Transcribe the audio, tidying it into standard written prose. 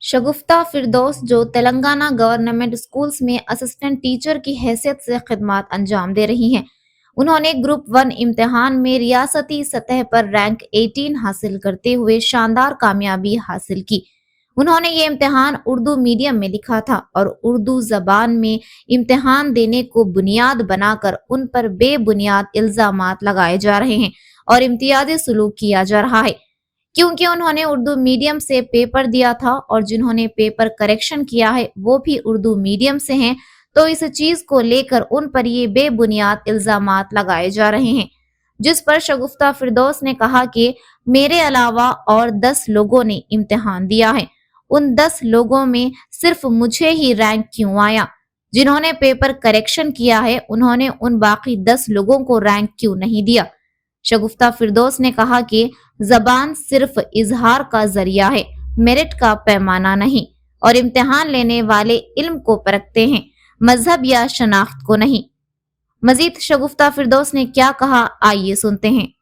शगुफ्ता फिरदौस जो Telangana government schools में assistant teacher की हैसियत से खिदमत अंजाम दे रही हैं। उन्होंने ग्रुप 1 इम्तिहान में रियासती सतह पर रैंक 18 हासिल करते हुए शानदार कामयाबी हासिल की। उन्होंने ये इम्तिहान उर्दू मीडियम में लिखा था और उर्दू जबान में इम्तिहान देने को बुनियाद बनाकर उन पर बेबुनियाद इल्जामात लगाए जा रहे हैं और इम्तियाजी सलूक किया जा रहा है। क्योंकि उन्होंने उर्दू मीडियम से पेपर दिया था और जिन्होंने पेपर करेक्शन किया है वो भी उर्दू मीडियम से हैं, तो इस चीज को लेकर उन पर ये बेबुनियाद इल्जामात लगाए जा रहे हैं। जिस पर शगुफ्ता फिरदौस ने कहा कि मेरे अलावा और 10 लोगों ने इम्तिहान दिया है, उन 10 लोगों में सिर्फ मुझे ही रैंक क्यों आया? जिन्होंने पेपर करेक्शन किया है उन्होंने उन बाकी 10 लोगों को रैंक क्यों नहीं दिया? शगुफ्ता फिरदौस ने कहा कि जबान सिर्फ इजहार का जरिया है, मेरिट का पैमाना नहीं, और इम्तिहान लेने वाले इल्म को परखते हैं, मजहब या शनाख्त को नहीं। मजीद शगुफ्ता फिरदौस ने क्या कहा, आइए सुनते हैं।